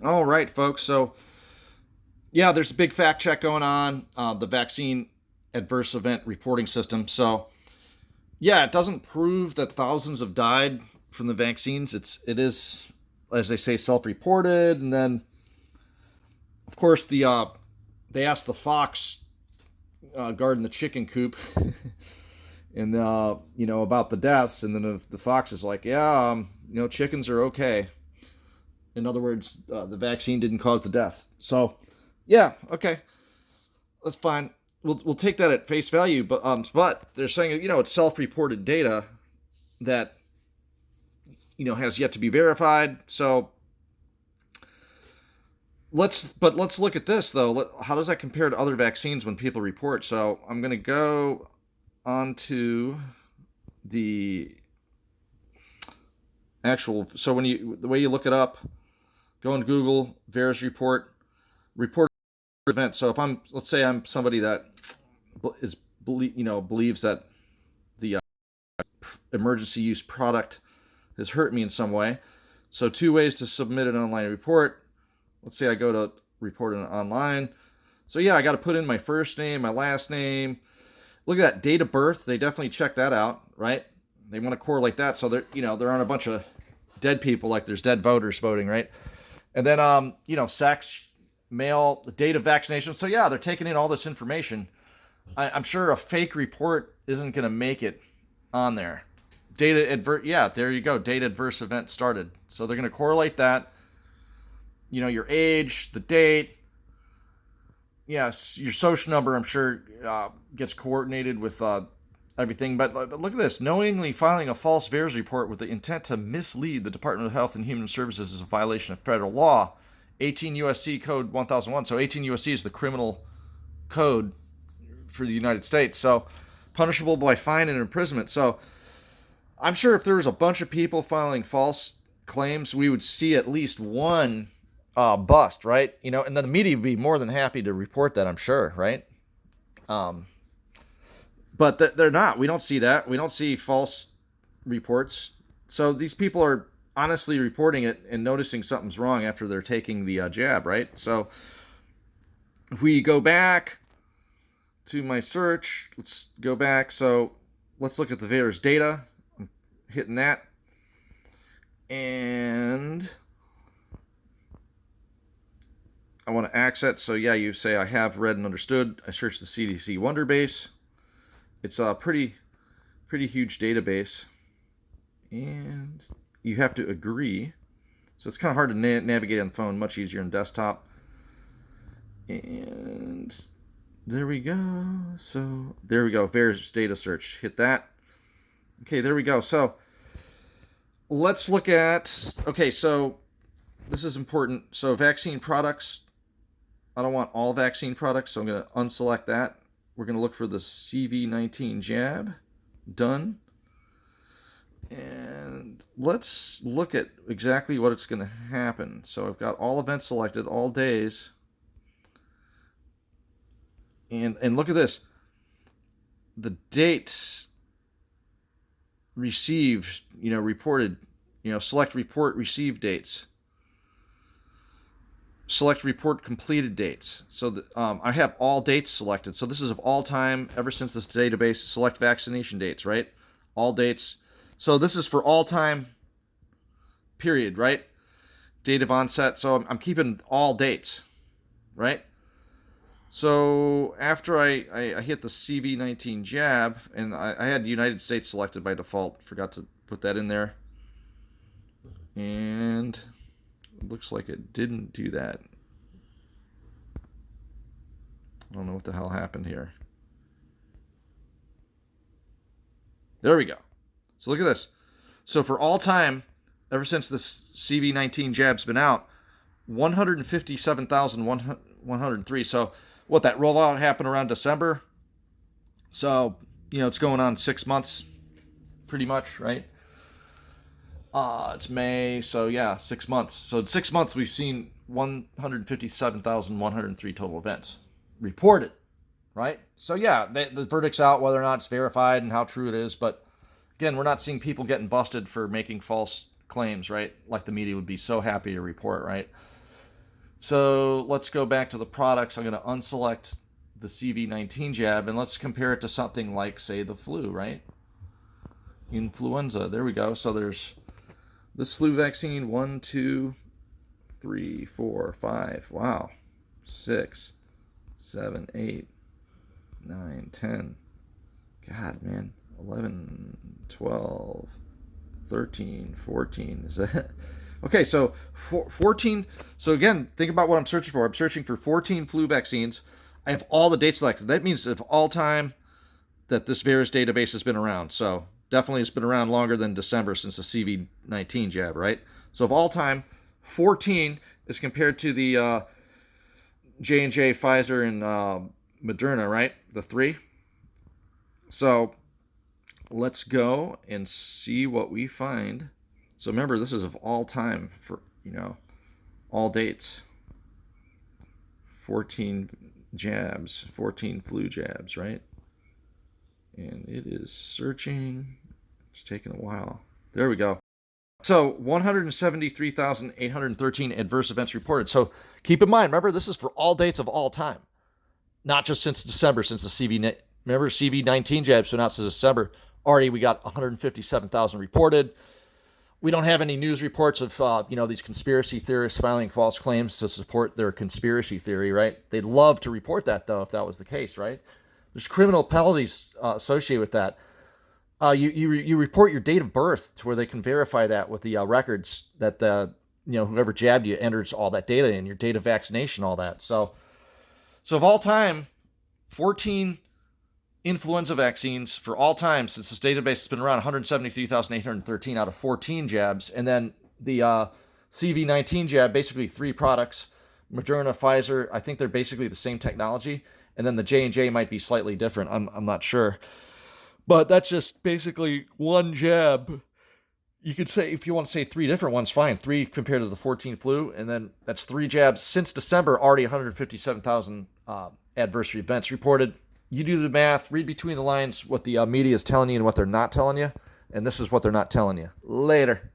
All right, folks. So, yeah, there's a big fact check going on, the vaccine adverse event reporting system. So, yeah, it doesn't prove that thousands have died from the vaccines. It is, as they say, self-reported. And then, of course, they asked the fox guarding the chicken coop, and about the deaths. And then the fox is like, yeah, chickens are okay. In other words, the vaccine didn't cause the death. So, yeah, okay, that's fine. We'll take that at face value. But they're saying it's self-reported data that has yet to be verified. So let's look at this though. How does that compare to other vaccines when people report? So I'm going to go on to the actual. So the way you look it up, go on Google, VAERS report event. So if let's say I'm somebody that believes that the emergency use product has hurt me in some way. So 2 ways to submit an online report. Let's say I go to report it online. So yeah, I got to put in my first name, my last name. Look at that, date of birth. They definitely check that out, right? They want to correlate that. So there aren't a bunch of dead people, like there's dead voters voting, right? And then sex, male, the date of vaccination. So yeah, they're taking in all this information. I'm sure a fake report isn't going to make it on there. Yeah, there you go. Data adverse event started. So they're going to correlate that. Your age, the date. Yes, your social number, I'm sure, gets coordinated with everything. But look at this. Knowingly filing a false VAERS report with the intent to mislead the Department of Health and Human Services is a violation of federal law. 18 U.S.C. Code 1001. So 18 U.S.C. is the criminal code for the United States. So punishable by fine and imprisonment. So I'm sure if there was a bunch of people filing false claims, we would see at least one bust, right? And then the media would be more than happy to report that, I'm sure, right? But they're not. We don't see that. We don't see false reports. So these people are honestly reporting it and noticing something's wrong after they're taking the jab, right? So if we go back to my search, let's go back. So let's look at the VAERS data. I'm hitting that. And I want to access. So yeah, you say I have read and understood. I searched the CDC Wonderbase. It's a pretty huge database, and you have to agree. So it's kind of hard to navigate on the phone. Much easier on desktop. And there we go. So there we go. VAERS data search. Hit that. Okay, there we go. So let's look at. Okay, so this is important. So vaccine products. I don't want all vaccine products, so I'm going to unselect that. We're going to look for the CV19 jab. Done. And let's look at exactly what it's going to happen. So I've got all events selected, all days. And look at this. The dates received, reported, select report received dates. Select report completed dates. So I have all dates selected. So this is of all time ever since this database. Select vaccination dates, right? All dates. So this is for all time period, right? Date of onset. So I'm keeping all dates, right? So after I hit the CV19 jab, and I had the United States selected by default. Forgot to put that in there. And it looks like it didn't do that. I don't know what the hell happened here. There we go. So look at this. So for all time, ever since this CV19 jab's been out, 157,103. So what, that rollout happened around December? So, it's going on 6 months, pretty much, right? It's May, so yeah, 6 months. So in 6 months, we've seen 157,103 total events reported, right? So yeah, the verdict's out, whether or not it's verified and how true it is. But again, we're not seeing people getting busted for making false claims, right? Like the media would be so happy to report, right? So let's go back to the products. I'm going to unselect the CV19 jab and let's compare it to something like, say, the flu, right? Influenza. There we go. So there's this flu vaccine, 1, 2, 3, 4, 5. Wow. 6, 7, 8, 9, 10. God, man. 11, 12, 13, 14. Is that... Okay, so 14. So again, think about what I'm searching for. I'm searching for 14 flu vaccines. I have all the dates selected. That means of all time that this VAERS database has been around. So definitely it's been around longer than December since the CV19 jab, right? So of all time, 14 is compared to the J&J, Pfizer, and Moderna, right? The three. So let's go and see what we find. So remember, this is of all time for, all dates. 14 jabs, 14 flu jabs, right? And it is searching. It's taking a while. There we go. So 173,813 adverse events reported. So keep in mind, remember, this is for all dates of all time, not just since December, since the CV19 jab's been out since December. Already we got 157,000 reported. We don't have any news reports of, these conspiracy theorists filing false claims to support their conspiracy theory, right? They'd love to report that, though, if that was the case, right? There's criminal penalties associated with that. You report your date of birth to where they can verify that with the records that whoever jabbed you enters all that data in, your date of vaccination, all that. So of all time, 14 influenza vaccines for all time since this database has been around, 173,813 out of 14 jabs. And then the CV19 jab, basically 3 products, Moderna, Pfizer. I think they're basically the same technology. And then the J&J might be slightly different. I'm not sure. But that's just basically one jab. You could say, if you want to say 3 different ones, fine. 3 compared to the 14 flu. And then that's 3 jabs since December, already 157,000 adverse events reported. You do the math, read between the lines what the media is telling you and what they're not telling you. And this is what they're not telling you. Later.